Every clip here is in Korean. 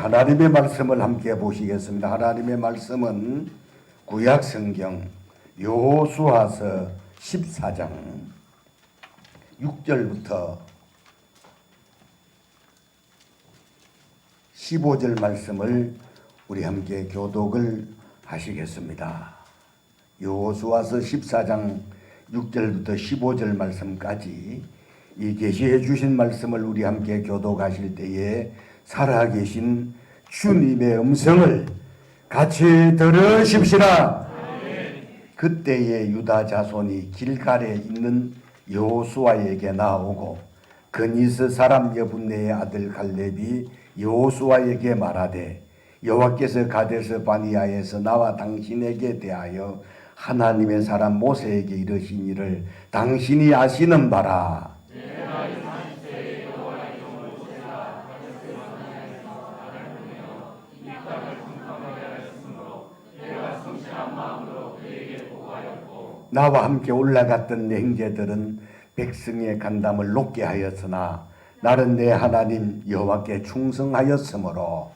하나님의 말씀을 함께 보시겠습니다. 하나님의 말씀은 구약 성경 여호수아서 14장 6절부터 15절 말씀을 우리 함께 교독을 하시겠습니다. 여호수아서 14장 6절부터 15절 말씀까지 이 계시해 주신 말씀을 우리 함께 교독하실 때에 살아계신 주님의 음성을 같이 들으십시다. 그때에 유다 자손이 길갈에 있는 여호수아에게 나오고 그니스 사람 여분네의 아들 갈렙이 여호수아에게 말하되 여호와께서 가데스 바니아에서 나와 당신에게 대하여 하나님의 사람 모세에게 이르신 일을 당신이 아시는 바라. 나와 함께 올라갔던 내 형제들은 백성의 간담을 높게 하였으나 나는 내 하나님 여호와께 충성하였으므로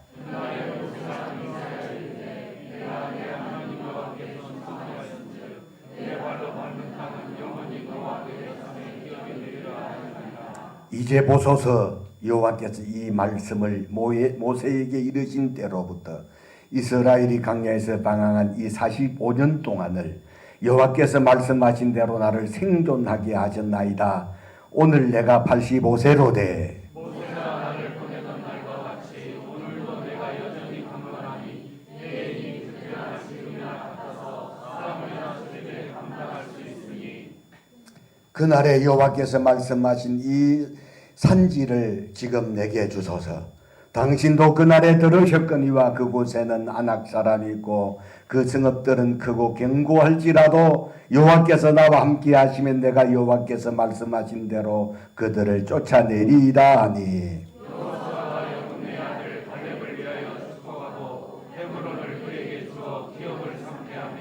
이제 보소서 여호와께서 이 말씀을 모세에게 이르신 때로부터 이스라엘이 광야에서 방황한 이 45년 동안을 여호와께서 말씀하신 대로 나를 생존하게 하셨나이다. 오늘 내가 85세로 돼. 모세가 나를 보내던 날과 같이 오늘도 내가 여전히 강건하니 내 힘이 그때나 지금이나 같아서 사람이나 소리를 감당할 수 있으니. 그날에 여호와께서 말씀하신 이 산지를 지금 내게 주소서. 당신도 그날에 들으셨거니와 그곳에는 아낙 사람이 있고 그 성읍들은 크고 견고할지라도 여호와께서 나와 함께 하시면 내가 여호와께서 말씀하신 대로 그들을 쫓아내리이다 하니 여호수아가 여분네 아들 갈렙을 위하여 축복하고 헤브론을 그에게 주어 기업을 삼게 하며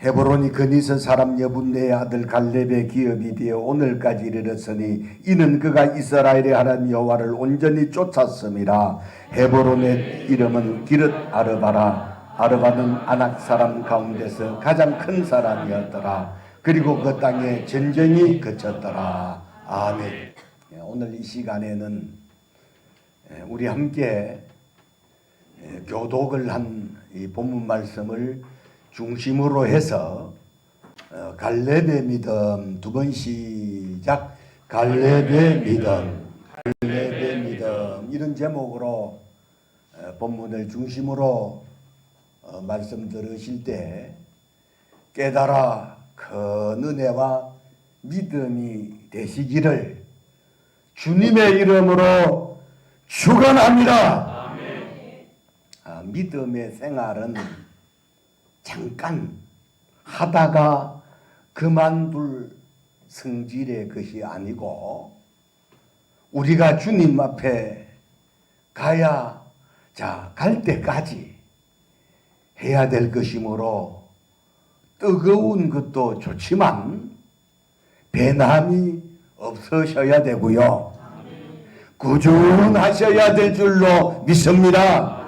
헤브론이 그니스 사람 여분네의 아들 갈렙의 기업이 되어 오늘까지 이르렀으니 이는 그가 이스라엘의 하나님 여호와를 온전히 쫓았음이라. 헤브론의 이름은 기릇 아르바라. 아르바는 아낙 사람 가운데서 가장 큰 사람이었더라. 그리고 그 땅에 전쟁이 그쳤더라. 아멘. 오늘 이 시간에는 우리 함께 교독을 한 이 본문 말씀을 중심으로 해서 갈렙의 믿음 두 번 시작. 갈렙의 믿음, 갈렙의 믿음 이런 제목으로 본문을 중심으로 말씀 들으실 때 깨달아 큰 은혜와 믿음이 되시기를 주님의 이름으로 축원합니다. 믿음의 생활은 잠깐 하다가 그만둘 성질의 것이 아니고 우리가 주님 앞에 가야 갈 때까지 해야 될 것이므로 뜨거운 것도 좋지만 배남이 없으셔야 되고요. 꾸준하셔야 될 줄로 믿습니다.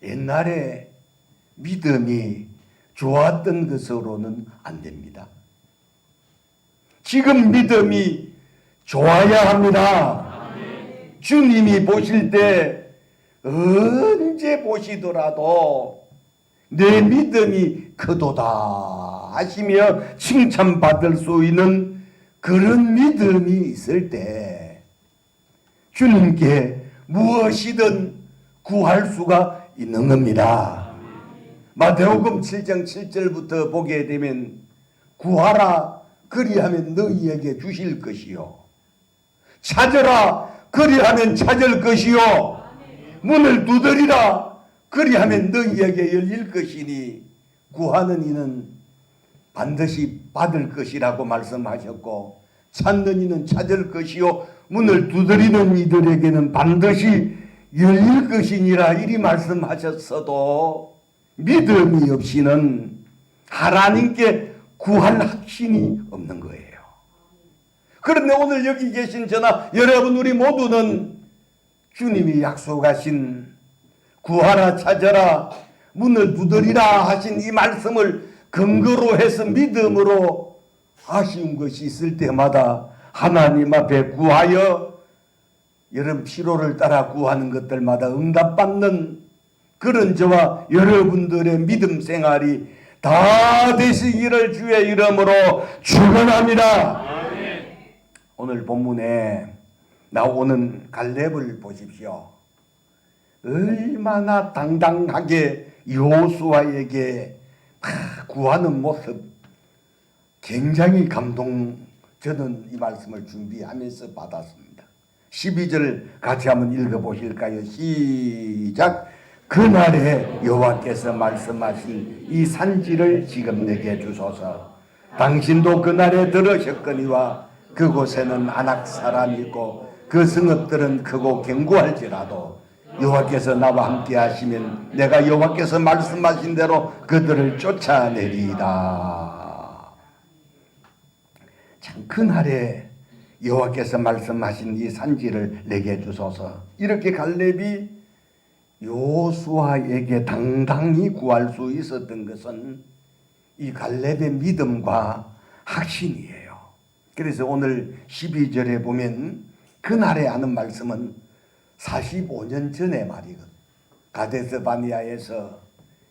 옛날에 믿음이 좋았던 것으로는 안 됩니다. 지금 믿음이 좋아야 합니다. 주님이 보실 때 언제 보시더라도 내 믿음이 크도다 하시며 칭찬받을 수 있는 그런 믿음이 있을 때 주님께 무엇이든 구할 수가 있는 겁니다. 마태복음 7장 7절부터 보게 되면 구하라 그리하면 너희에게 주실 것이요 찾으라 그리하면 찾을 것이요 문을 두드리라 그리하면 너희에게 열릴 것이니 구하는 이는 반드시 받을 것이라고 말씀하셨고 찾는 이는 찾을 것이요 문을 두드리는 이들에게는 반드시 열릴 것이니라 이리 말씀하셨어도 믿음이 없이는 하나님께 구할 확신이 없는 거예요. 그런데 오늘 여기 계신 저나 여러분 우리 모두는 주님이 약속하신 구하라 찾아라 문을 두드리라 하신 이 말씀을 근거로 해서 믿음으로 아쉬운 것이 있을 때마다 하나님 앞에 구하여 여러분 필요를 따라 구하는 것들마다 응답받는 그런 저와 여러분들의 믿음 생활이 다 되시기를 주의 이름으로 축원합니다. 오늘 본문에 나오는 갈렙을 보십시오. 얼마나 당당하게 여호수아에게 구하는 모습 굉장히 저는 이 말씀을 준비하면서 받았습니다. 12절 같이 한번 읽어보실까요? 시작. 그날에 여호와께서 말씀하신 이 산지를 지금 내게 주소서. 당신도 그날에 들으셨거니와 그곳에는 아낙 사람이 있고 그 성읍들은 크고 견고할지라도 여호와께서 나와 함께 하시면 내가 여호와께서 말씀하신 대로 그들을 쫓아내리이다. 참 그날에 여호와께서 말씀하신 이 산지를 내게 주소서. 이렇게 갈렙이 여호수아에게 당당히 구할 수 있었던 것은 이 갈렙의 믿음과 확신이에요. 그래서 오늘 12절에 보면 그날에 하는 말씀은 45년 전의 말이거든. 가데스 바네아에서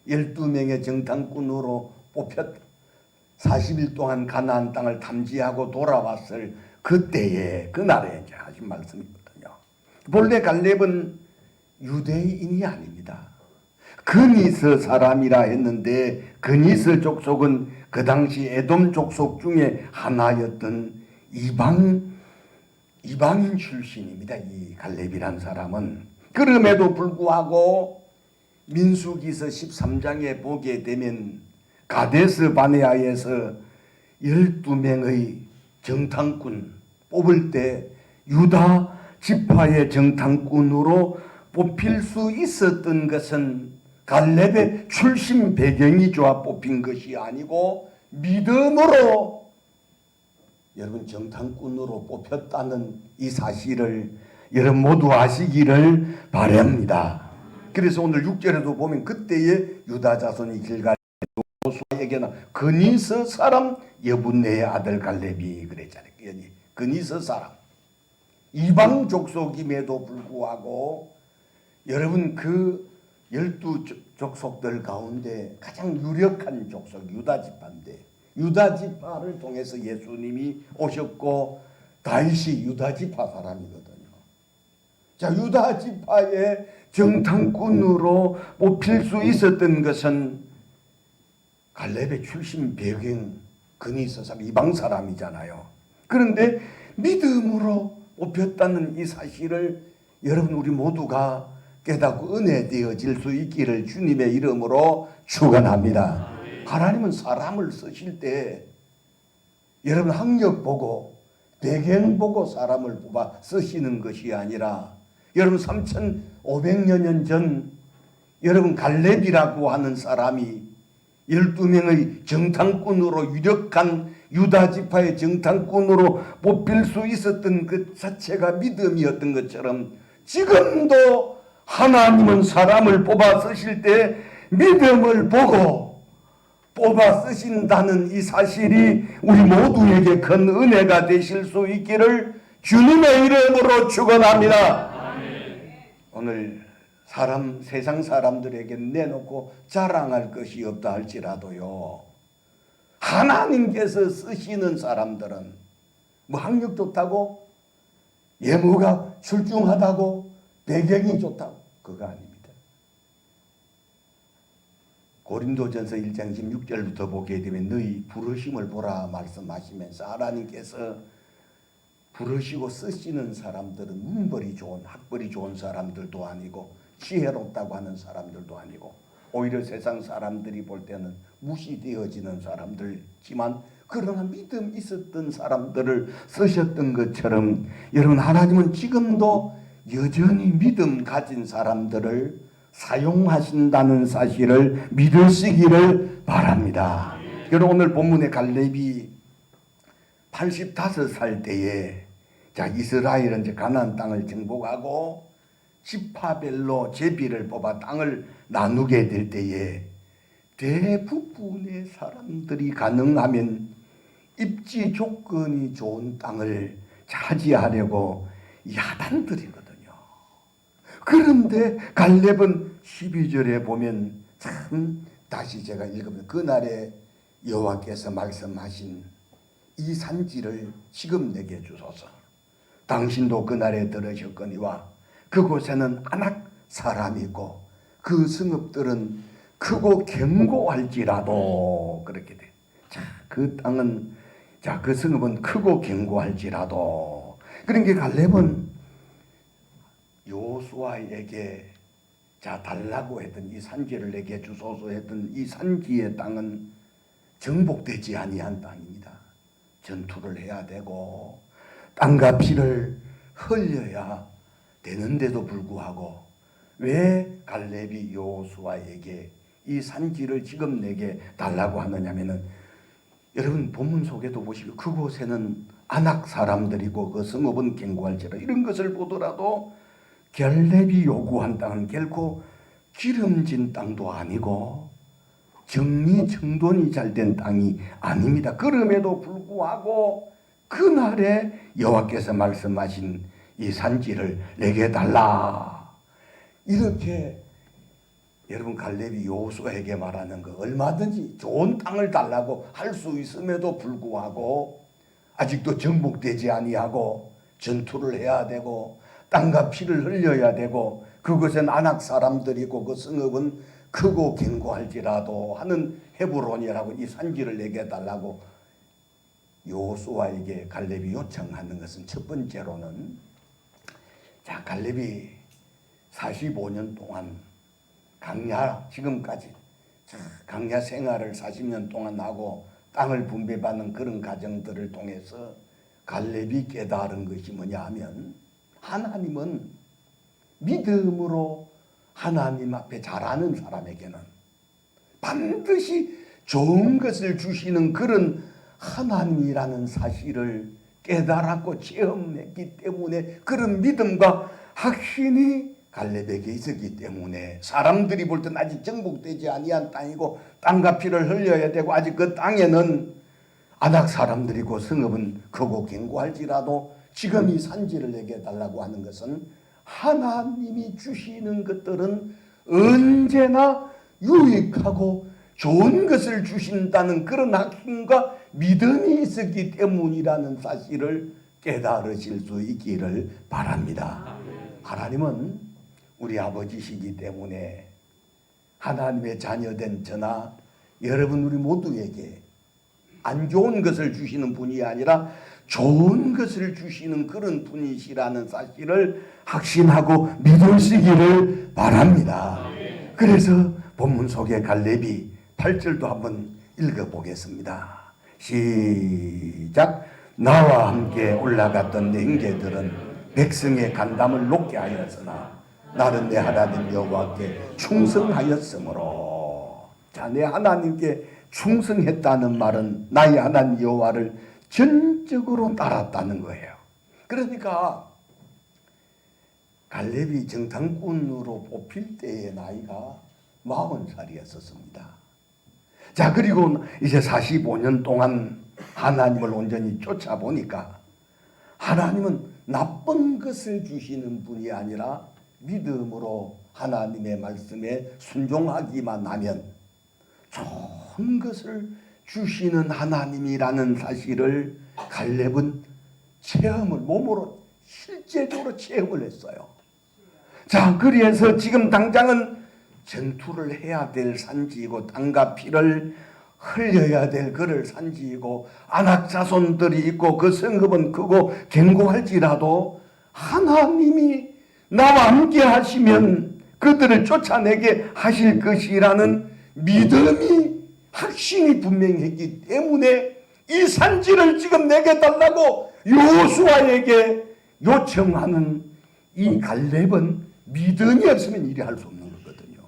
12명의 정탐꾼으로 뽑혔다. 40일 동안 가나안 땅을 탐지하고 돌아왔을 그때에 그날에 이제 하신 말씀이거든요. 본래 갈렙은 유대인이 아닙니다. 그니스 사람이라 했는데 그니스 족속은 그 당시 에돔 족속 중에 하나였던 이방인 출신입니다. 이 갈렙이란 사람은. 그럼에도 불구하고 민수기서 13장에 보게 되면 가데스 바네아에서 12명의 정탐꾼 뽑을 때 유다 지파의 정탐꾼으로 뽑힐 수 있었던 것은 갈렙의 출신 배경이 좋아 뽑힌 것이 아니고 믿음으로 여러분 정탐꾼으로 뽑혔다는 이 사실을 여러분 모두 아시기를 바랍니다. 그래서 오늘 6절에도 보면 그때의 유다 자손이 길갈에 여호수아에게는 그니스 사람 여분네의 아들 갈렙이 그랬잖아요. 그니스 사람 이방 족속임에도 불구하고 여러분 그 12족속들 가운데 가장 유력한 족속 유다지파인데 유다지파를 통해서 예수님이 오셨고 다윗이 유다지파 사람이거든요. 자, 유다지파의 정탐꾼으로 뽑힐 수 있었던 것은 갈렙의 출신 배경 그니스 사람 이방 사람이잖아요. 그런데 믿음으로 뽑혔다는 이 사실을 여러분 우리 모두가 깨닫고 은혜되어질 수 있기를 주님의 이름으로 축원합니다. 하나님은 사람을 쓰실 때 여러분 학력 보고 배경 보고 사람을 뽑아 쓰시는 것이 아니라 여러분 3,500여 년 전 여러분 갈렙이라고 하는 사람이 12명의 정탐꾼으로 유력한 유다지파의 정탐꾼으로 뽑힐 수 있었던 그 자체가 믿음이었던 것처럼 지금도 하나님은 사람을 뽑아 쓰실 때 믿음을 보고 뽑아 쓰신다는 이 사실이 우리 모두에게 큰 은혜가 되실 수 있기를 주님의 이름으로 축원합니다. 오늘 세상 사람들에게 내놓고 자랑할 것이 없다 할지라도요, 하나님께서 쓰시는 사람들은 뭐 학력 좋다고 예모가 출중하다고 배경이 좋다고 그거 아닙니다. 고린도전서 1장 16절부터 보게 되면 너희 부르심을 보라 말씀하시면서 하나님께서 부르시고 쓰시는 사람들은 문벌이 좋은 학벌이 좋은 사람들도 아니고 지혜롭다고 하는 사람들도 아니고 오히려 세상 사람들이 볼 때는 무시되어지는 사람들지만 그러나 믿음 있었던 사람들을 쓰셨던 것처럼 여러분 하나님은 지금도 여전히 믿음 가진 사람들을 사용하신다는 사실을 믿으시기를 바랍니다. 여러분 오늘 본문의 갈렙이 85살 때에 자 이스라엘은 이제 가나안 땅을 정복하고 지파별로 제비를 뽑아 땅을 나누게 될 때에 대부분의 사람들이 가능하면 입지 조건이 좋은 땅을 차지하려고 야단들이거든요. 그런데 갈렙은 12절에 보면 참 다시 제가 읽으면 그날에 여호와께서 말씀하신 이 산지를 지금 내게 주소서. 당신도 그날에 들으셨거니와 그곳에는 아낙 사람이고 그 성읍들은 크고 견고할지라도 그렇게 돼. 자, 그 땅은 그 성읍은 크고 견고할지라도. 그러니까 갈렙은 여호수아에게 달라고 했던 이 산지를 내게 주소서 했던 이 산지의 땅은 정복되지 아니한 땅입니다. 전투를 해야 되고 땅과 피를 흘려야 되는데도 불구하고 왜 갈렙이 여호수아에게 이 산지를 지금 내게 달라고 하느냐면은 여러분 본문 속에도 보시고 그곳에는 아낙 사람들이고 그 성읍은 견고할지라 이런 것을 보더라도 갈렙이 요구한 땅은 결코 기름진 땅도 아니고 정리정돈이 잘된 땅이 아닙니다. 그럼에도 불구하고 그날에 여호와께서 말씀하신 이 산지를 내게 달라. 이렇게 여러분 갈렙이 여호수아에게 말하는 거 얼마든지 좋은 땅을 달라고 할 수 있음에도 불구하고 아직도 정복되지 아니하고 전투를 해야 되고 땅과 피를 흘려야 되고 그것은 아낙 사람들이고 그 성읍은 크고 견고할지라도 하는 헤브론이라고 이 산지를 내게 달라고 여호수아에게 갈렙이 요청하는 것은 첫 번째로는 갈렙이 45년 동안 강야 지금까지 강야 생활을 40년 동안 하고 땅을 분배받는 그런 과정들을 통해서 갈렙이 깨달은 것이 뭐냐 하면 하나님은 믿음으로 하나님 앞에 잘하는 사람에게는 반드시 좋은 것을 주시는 그런 하나님이라는 사실을 깨달았고 체험했기 때문에 그런 믿음과 확신이 갈렙에게 있었기 때문에 사람들이 볼 땐 아직 정복되지 아니한 땅이고 땅과 피를 흘려야 되고 아직 그 땅에는 아낙 사람들이고 성읍은 크고 견고할지라도 지금 이 산지를 내게 달라고 하는 것은 하나님이 주시는 것들은 언제나 유익하고 좋은 것을 주신다는 그런 확신과 믿음이 있었기 때문이라는 사실을 깨달으실 수 있기를 바랍니다. 하나님은 우리 아버지시기 때문에 하나님의 자녀된 저나 여러분 우리 모두에게 안 좋은 것을 주시는 분이 아니라 좋은 것을 주시는 그런 분이시라는 사실을 확신하고 믿으시기를 바랍니다. 그래서 본문 속에 갈렙이 8절도 한번 읽어보겠습니다. 시작. 나와 함께 올라갔던 내 형제들은 백성의 간담을 높게 하였으나 나는 내 하나님 여호와께 충성하였으므로. 내 하나님께 충성했다는 말은 나의 하나님 여호와를 전적으로 따랐다는 거예요. 그러니까 갈렙이 정탐꾼으로 뽑힐 때의 나이가 40살이었습니다. 그리고 이제 45년 동안 하나님을 온전히 쫓아보니까 하나님은 나쁜 것을 주시는 분이 아니라 믿음으로 하나님의 말씀에 순종하기만 하면 좋은 것을 주시는 하나님이라는 사실을 갈렙은 체험을 몸으로 실제적으로 체험을 했어요. 그래서 지금 당장은 전투를 해야 될 산지이고 땅과 피를 흘려야 될 그를 산지이고 아낙 자손들이 있고 그 성읍은 크고 견고할지라도 하나님이 나와 함께 하시면 그들을 쫓아내게 하실 것이라는 믿음이 확신이 분명했기 때문에 이 산지를 지금 내게 달라고 여호수아에게 요청하는 이 갈렙은 믿음이 없으면 일이 할 수 없는 거거든요.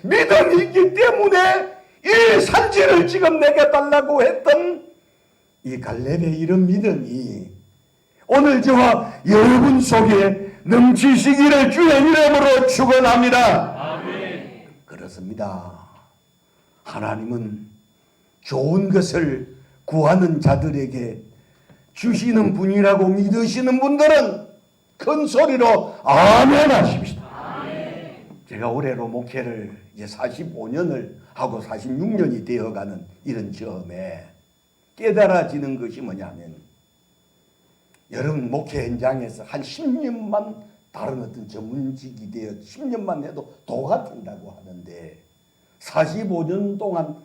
믿음이 있기 때문에 이 산지를 지금 내게 달라고 했던 이 갈렙의 이런 믿음이 오늘 저와 여러분 속에 넘치시기를 주의 이름으로 축원합니다. 그렇습니다. 하나님은 좋은 것을 구하는 자들에게 주시는 분이라고 믿으시는 분들은 큰 소리로 아멘 하십시다. 제가 올해로 목회를 이제 45년을 하고 46년이 되어가는 이런 점에 깨달아지는 것이 뭐냐면, 여러분 목회 현장에서 한 10년만 다른 어떤 전문직이 되어 10년만 해도 도가 된다고 하는데, 45년 동안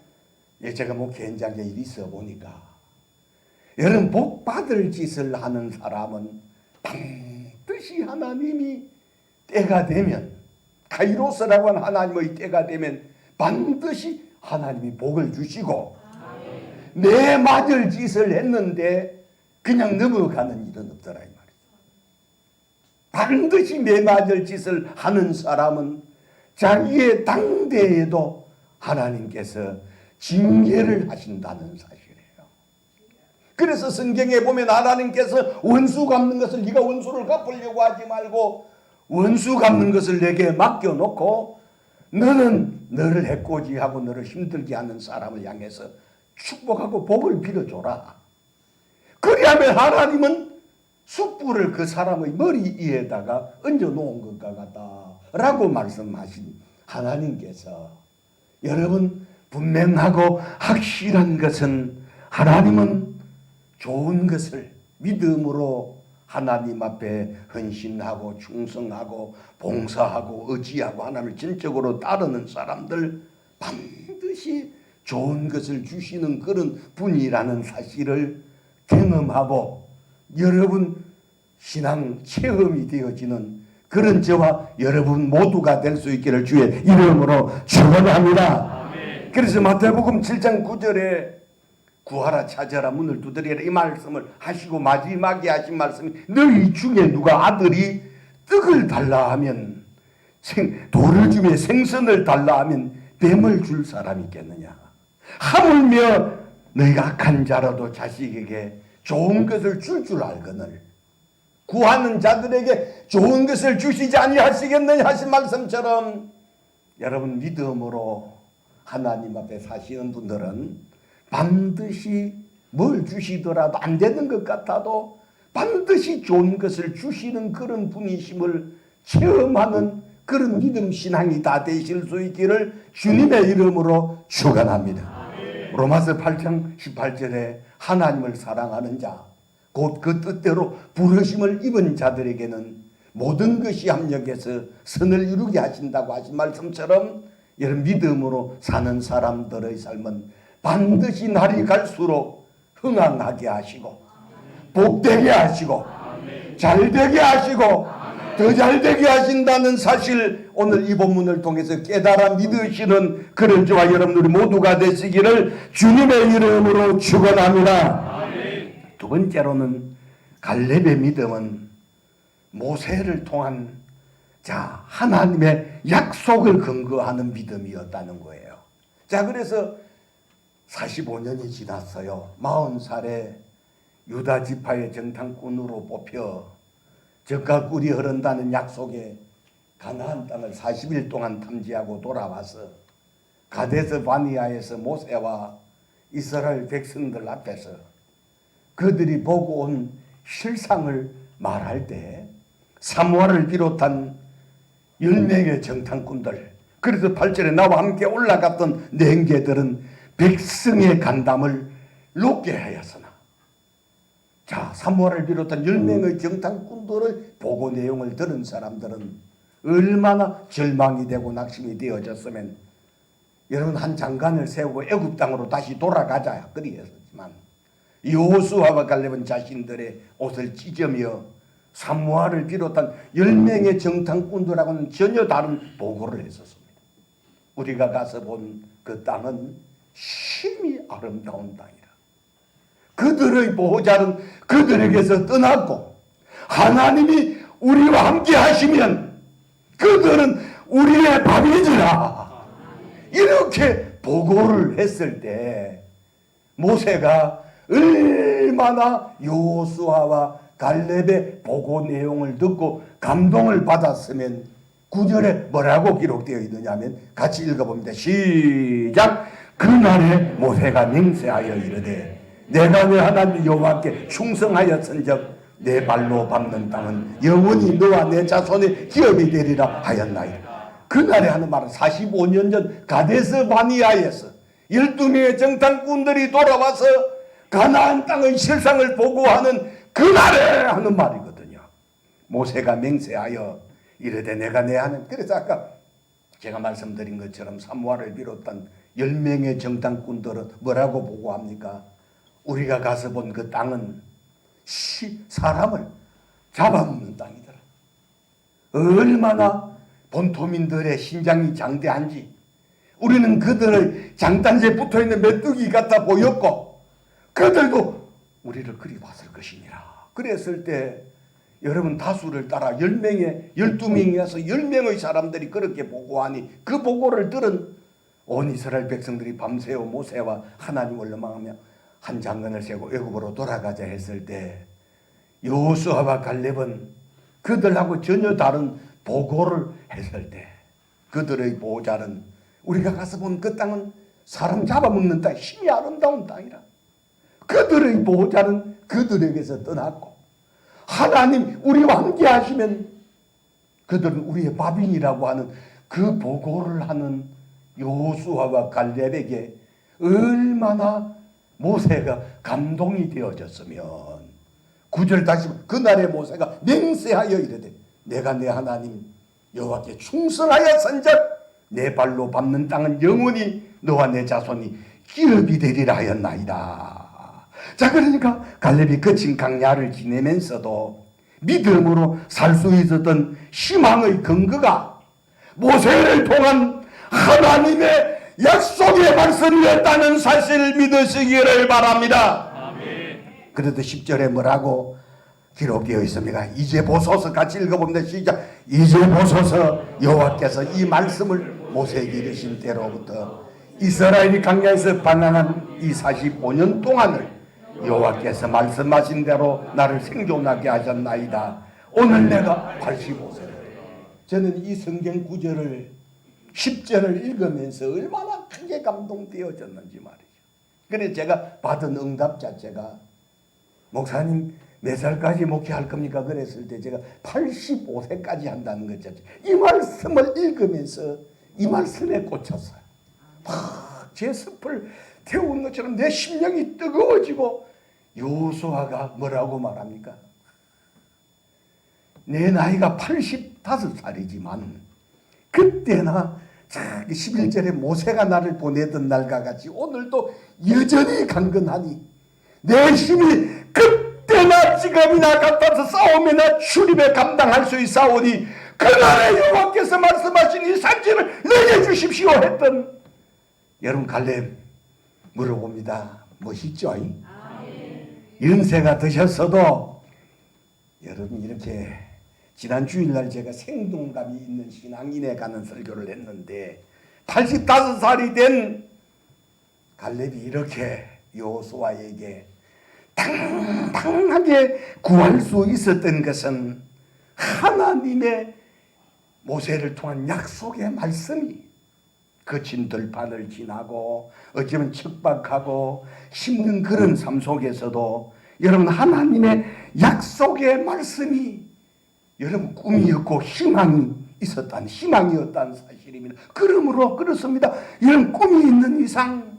제가 목회 현장에 일이 있어 보니까, 여러분 복 받을 짓을 하는 사람은 반드시 하나님이 때가 되면, 카이로스라고 하는 하나님의 때가 되면 반드시 하나님이 복을 주시고, 내 맞을 짓을 했는데 그냥 넘어가는 일은 없더라 이 말이죠. 반드시 내 맞을 짓을 하는 사람은 자기의 당대에도 하나님께서 징계를 하신다는 사실이에요. 그래서 성경에 보면 하나님께서 원수 갚는 것을, 네가 원수를 갚으려고 하지 말고 원수 갚는 것을 내게 맡겨놓고 너는 너를 해코지하고 너를 힘들게 하는 사람을 향해서 축복하고 복을 빌어줘라. 그리하면 하나님은 숯불을 그 사람의 머리 위에다가 얹어놓은 것과 같다라고 말씀하신 하나님께서, 여러분 분명하고 확실한 것은 하나님은 좋은 것을 믿음으로 하나님 앞에 헌신하고 충성하고 봉사하고 의지하고 하나님을 전적으로 따르는 사람들 반드시 좋은 것을 주시는 그런 분이라는 사실을 경험하고 여러분 신앙 체험이 되어지는 그런 저와 여러분 모두가 될 수 있기를 주의 이름으로 축원합니다. 그래서 마태복음 7장 9절에 구하라 찾아라 문을 두드리라 이 말씀을 하시고 마지막에 하신 말씀이, 너희 중에 누가 아들이 떡을 달라 하면 돌을 주며 생선을 달라 하면 뱀을 줄 사람이 있겠느냐. 하물며 너희가 악한 자라도 자식에게 좋은 것을 줄 알거늘 구하는 자들에게 좋은 것을 주시지 아니하시겠느냐 하신 말씀처럼, 여러분 믿음으로 하나님 앞에 사시는 분들은 반드시 뭘 주시더라도 안 되는 것 같아도 반드시 좋은 것을 주시는 그런 분이심을 체험하는 그런 믿음 신앙이 다 되실 수 있기를 주님의 이름으로 축원합니다. 로마서 8장 18절에 하나님을 사랑하는 자, 곧 그 뜻대로 부르심을 입은 자들에게는 모든 것이 합력해서 선을 이루게 하신다고 하신 말씀처럼, 여러분 믿음으로 사는 사람들의 삶은 반드시 날이 갈수록 흥황하게 하시고 복되게 하시고 잘되게 하시고 더 잘되게 하신다는 사실, 오늘 이 본문을 통해서 깨달아 믿으시는 그런 저와 여러분들이 모두가 되시기를 주님의 이름으로 축원합니다. 두 번째로는 갈렙의 믿음은 모세를 통한 하나님의 약속을 근거하는 믿음이었다는 거예요. 그래서 45년이 지났어요. 40살에 유다 지파의 정탐꾼으로 뽑혀 젖과 꿀이 흐른다는 약속의 가나안 땅을 40일 동안 탐지하고 돌아와서 가데스 바니아에서 모세와 이스라엘 백성들 앞에서 그들이 보고 온 실상을 말할 때 사무아를 비롯한 10명의 정탐꾼들, 그래서 8절에 나와 함께 올라갔던 냉개들은 백성의 간담을 높게 하였으나, 사무아를 비롯한 10명의 정탐꾼들의 보고 내용을 들은 사람들은 얼마나 절망이 되고 낙심이 되어졌으면, 여러분 한 장관을 세우고 애굽 땅으로 다시 돌아가자 그리했었지만, 여호수아와 갈렙은 자신들의 옷을 찢으며 사무아를 비롯한 10명의 정탐꾼들하고는 전혀 다른 보고를 했었습니다. 우리가 가서 본 그 땅은 심히 아름다운 땅이라. 그들의 보호자는 그들에게서 떠났고 하나님이 우리와 함께 하시면 그들은 우리의 밥이지라. 이렇게 보고를 했을 때 모세가 얼마나 여호수아와 갈렙의 보고 내용을 듣고 감동을 받았으면 9절에 뭐라고 기록되어 있느냐면 같이 읽어봅니다. 시작. 그날에 모세가 맹세하여 이르되 내가 내 하나님 여호와께 충성하였은즉 내 발로 밟는 땅은 영원히 너와 내 자손의 기업이 되리라 하였나이다. 그날에 하는 말은 45년 전 가데스 바니아에서 12명의 정탐꾼들이 돌아와서 가나안 땅의 실상을 보고하는 그날에 하는 말이거든요. 모세가 맹세하여 이르되 내가 내 하나님. 그래서 아까 제가 말씀드린 것처럼 삼와를 비롯한 10명의 정탐꾼들은 뭐라고 보고합니까? 우리가 가서 본 그 땅은 사람을 잡아먹는 땅이더라. 얼마나 본토민들의 신장이 장대한지 우리는 그들의 장단지에 붙어있는 메뚜기 같아 보였고 그들도 우리를 그리 봤을 것이니라. 그랬을 때 여러분 다수를 따라 10명에 12명이어서 10명의 사람들이 그렇게 보고하니 그 보고를 들은 온 이스라엘 백성들이 밤새워 모세와 하나님을 원망하며 한 장관을 세고 애굽으로 돌아가자 했을 때 여호수아와 갈렙은 그들하고 전혀 다른 보고를 했을 때 그들의 보호자는 우리가 가서 본 그 땅은 사람 잡아먹는 땅, 힘이 아름다운 땅이라. 그들의 보호자는 그들에게서 떠났고 하나님 우리와 함께 하시면 그들은 우리의 밥인이라고 하는 그 보고를 하는 여호수아와 갈렙에게 얼마나 모세가 감동이 되어졌으면 9절 다시 그날에 모세가 맹세하여 이르되 내가 내 하나님 여호와께 충성하였은즉 내 발로 밟는 땅은 영원히 너와 내 자손이 기업이 되리라 하였나이다. 자, 그러니까 갈렙이 거친 강야를 지내면서도 믿음으로 살 수 있었던 희망의 근거가 모세를 통한 하나님의 약속의 말씀이었다는 사실을 믿으시기를 바랍니다. 아멘. 그래도 10절에 뭐라고 기록되어 있습니까? 이제 보소서. 같이 읽어봅니다. 시작. 이제 보소서. 여호와께서 이 말씀을 모세에게 이르신 때로부터 이스라엘이 강야에서 방황한 이 45년 동안을 여호와께서 말씀하신 대로 나를 생존하게 하셨나이다. 오늘 내가 85세다. 저는 이 성경 구절을 10절을 읽으면서 얼마나 크게 감동되어졌는지 말이죠. 그래서 제가 받은 응답 자체가 목사님 몇 살까지 목회할 겁니까? 그랬을 때 제가 85세까지 한다는 것 자체. 이 말씀을 읽으면서 이 말씀에 꽂혔어요. 막 제 습을 태운 것처럼 내 심령이 뜨거워지고 여호수아가 뭐라고 말합니까? 내 나이가 85살이지만 그때나 11절에 모세가 나를 보내던 날과 같이 오늘도 여전히 강건하니 내 힘이 그때나 지금이나 같아서 싸움이나 출입에 감당할 수 있사오니 그날에 여호와께서 말씀하신 이 산지를 내게 주십시오 했던 여러분 갈렙 물어봅니다. 멋있죠? 연세가 드셨어도 여러분 이렇게 지난 주일날 제가 생동감이 있는 신앙인에 가는 설교를 했는데 85살이 된 갈렙이 이렇게 여호수아에게 당당하게 구할 수 있었던 것은 하나님의 모세를 통한 약속의 말씀이 거친 들판을 지나고 어쩌면 척박하고 힘든 그런 삶 속에서도 여러분 하나님의 약속의 말씀이 여러분 꿈이었고 희망이 있었다는 희망이었다는 사실입니다. 그러므로 그렇습니다. 이런 꿈이 있는 이상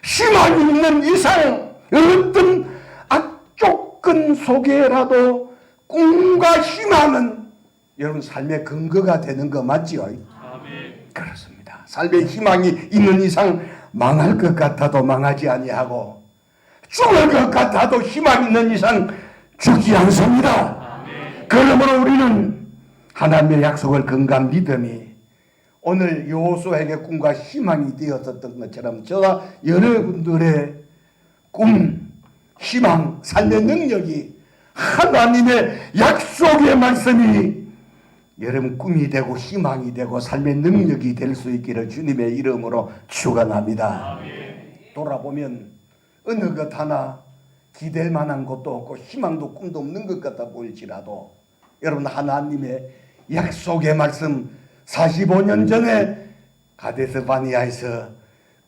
희망이 있는 이상 어떤 악조건 속에라도 꿈과 희망은 여러분 삶의 근거가 되는 거 맞지요? 아멘. 그렇습니다. 삶의 희망이 있는 이상 망할 것 같아도 망하지 아니하고 죽을 것 같아도 희망 있는 이상 죽지 않습니다. 아멘. 그러므로 우리는 하나님의 약속을 근거한 믿음이 오늘 여호수아에게 꿈과 희망이 되었었던 것처럼 저와 여러분들의 꿈, 희망, 삶의 능력이 하나님의 약속의 말씀이 여러분 꿈이 되고 희망이 되고 삶의 능력이 될 수 있기를 주님의 이름으로 축원합니다. 돌아보면 어느 것 하나 기댈 만한 것도 없고 희망도 꿈도 없는 것 같아 보일지라도 여러분 하나님의 약속의 말씀 45년 전에 가데스 바니아에서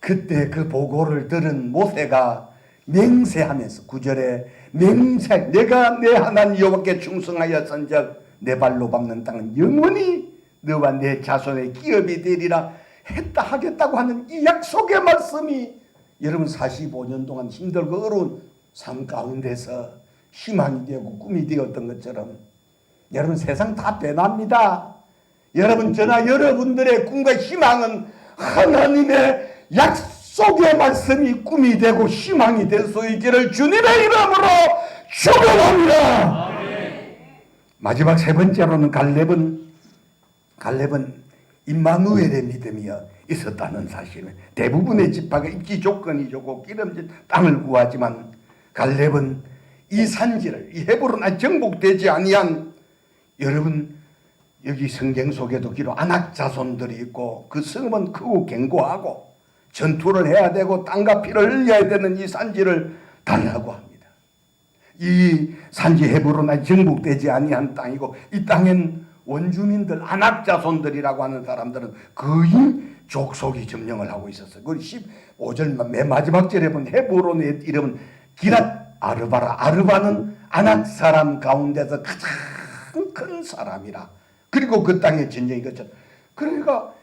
그때 그 보고를 들은 모세가 맹세하면서 9절에 맹세 내가 내 하나님 여호와께 충성하였은즉 내 발로 밟는 땅은 영원히 너와 내 자손의 기업이 되리라 했다 하겠다고 하는 이 약속의 말씀이 여러분 45년 동안 힘들고 어려운 삶 가운데서 희망이 되고 꿈이 되었던 것처럼 여러분 세상 다 변합니다. 여러분 저나 여러분들의 꿈과 희망은 하나님의 약속의 말씀이 꿈이 되고 희망이 될 수 있기를 주님의 이름으로 축원합니다. 마지막 세 번째로는 갈렙은 임마누엘의 믿음이 있었다는 사실을 대부분의 지파가 입지 조건이 좋고 기름진 땅을 구하지만 갈렙은 이 산지를 이 헤브론에 정복되지 아니한 여러분 여기 성경 속에도 기록 아낙 자손들이 있고 그 성은 크고 견고하고 전투를 해야 되고 땅과 피를 흘려야 되는 이 산지를 달라고 합니다. 이 산지 헤브론에 정복되지 아니한 땅이고 이 땅엔 원주민들 아낙 자손들이라고 하는 사람들은 거의 족속이 점령을 하고 있었어요. 그 15절 맨 마지막 절에 보면 헤브론의 이름은 기랏 아르바라. 아르바는 아낙 사람 가운데서 가장 큰 사람이라. 그리고 그 땅에 전쟁이 거쳤죠. 그러니까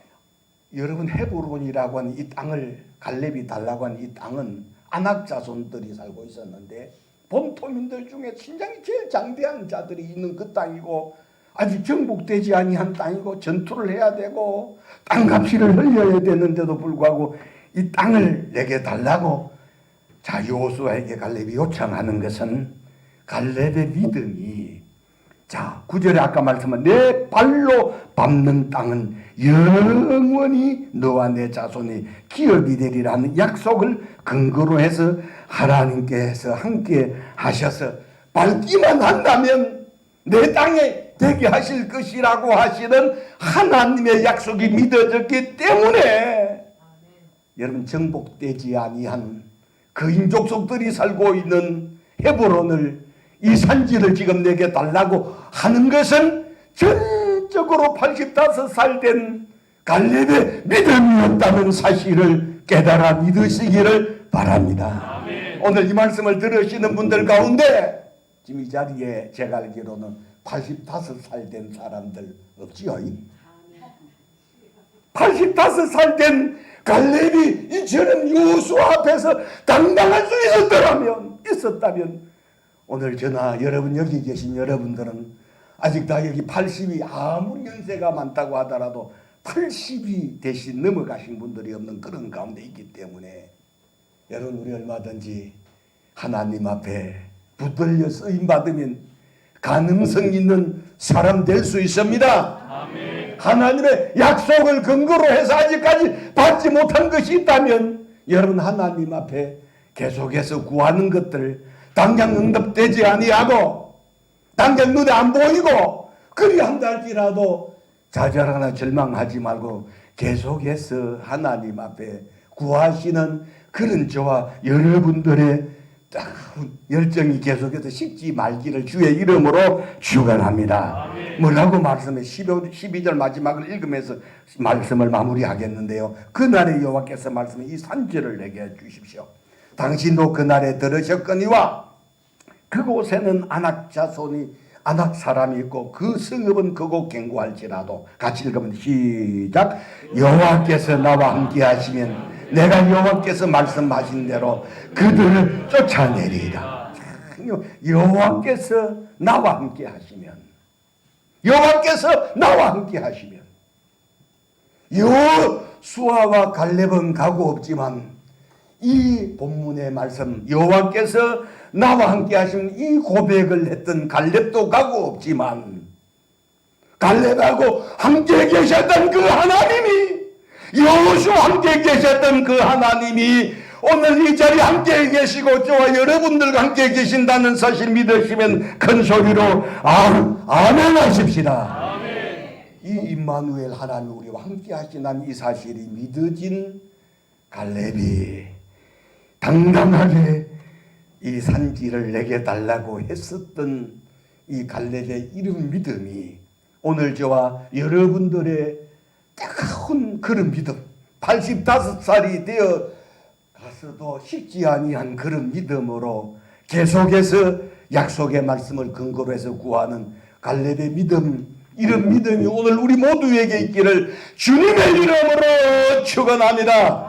여러분 헤브론이라고 하는 이 땅을 갈렙이 달라고 하는 이 땅은 아낙 자손들이 살고 있었는데 본토민들 중에 신장이 제일 장대한 자들이 있는 그 땅이고 아직 정복되지 아니한 땅이고 전투를 해야 되고 땅과 피를 흘려야 되는데도 불구하고 이 땅을 내게 달라고 자 여호수아에게 갈렙이 요청하는 것은 갈렙의 믿음이 자 9절에 아까 말씀한 내 발로 밟는 땅은 영원히 너와 내 자손이 기업이 되리라는 약속을 근거로 해서 하나님께서 함께 하셔서 밟기만 한다면 내 땅에 되게 하실 것이라고 하시는 하나님의 약속이 믿어졌기 때문에 여러분 정복되지 아니한 그인 족속들이 살고 있는 헤브론을 이 산지를 지금 내게 달라고 하는 것은 전적으로 85살 된 갈렙의 믿음이었다는 사실을 깨달아 믿으시기를 바랍니다. 아멘. 오늘 이 말씀을 들으시는 분들 가운데 지금 이 자리에 제가 알기로는 85살 된 사람들 없지요? 85살 된 갈렙이 이처럼 여호수아 앞에서 당당할 수 있었다면 오늘 저나 여러분 여기 계신 여러분들은 아직 다 여기 80이 아무리 연세가 많다고 하더라도 80이 대신 넘어가신 분들이 없는 그런 가운데 있기 때문에 여러분 우리 얼마든지 하나님 앞에 붙들려 쓰임 받으면 가능성 있는 사람 될 수 있습니다. 아멘. 하나님의 약속을 근거로 해서 아직까지 받지 못한 것이 있다면 여러분 하나님 앞에 계속해서 구하는 것들 당장 응답되지 아니하고 당장 눈에 안 보이고 그리한다 할지라도 좌절하거나 절망하지 말고 계속해서 하나님 앞에 구하시는 그런 저와 여러분들의 열정이 계속해서 식지 말기를 주의 이름으로 축원합니다. 뭐라고 말씀해 12절 마지막을 읽으면서 말씀을 마무리하겠는데요. 그날에 여호와께서 말씀해 이 산지를 내게 주십시오. 당신도 그날에 들으셨거니와 그곳에는 아낙 자손이 아낙 사람이 있고 그 성읍은 크고 견고할지라도 같이 읽으면 시작. 여호와께서 나와 함께 하시면 내가 여호와께서 말씀하신 대로 그들을 쫓아내리라. 여호와께서 나와 함께 하시면 여호와께서 나와 함께 하시면 여호수아와 갈렙은 가고 없지만 이 본문의 말씀 여호와께서 나와 함께 하시면 이 고백을 했던 갈렙도 가고 없지만 갈렙하고 함께 계셨던 그 하나님이 여호수아와 함께 계셨던 그 하나님이 오늘 이 자리에 함께 계시고 저와 여러분들과 함께 계신다는 사실 믿으시면 큰 소리로 아멘 하십시다. 아멘. 이 임마누엘 하나님 우리와 함께 하시는 이 사실이 믿어진 갈렙이 당당하게 이 산지를 내게 달라고 했었던 이 갈렙의 이런 믿음이 오늘 저와 여러분들의 뜨거운 그런 믿음, 85살이 되어 가서도 식지 아니한 그런 믿음으로 계속해서 약속의 말씀을 근거로 해서 구하는 갈렙의 믿음, 이런 믿음이 오늘 우리 모두에게 있기를 주님의 이름으로 축원합니다.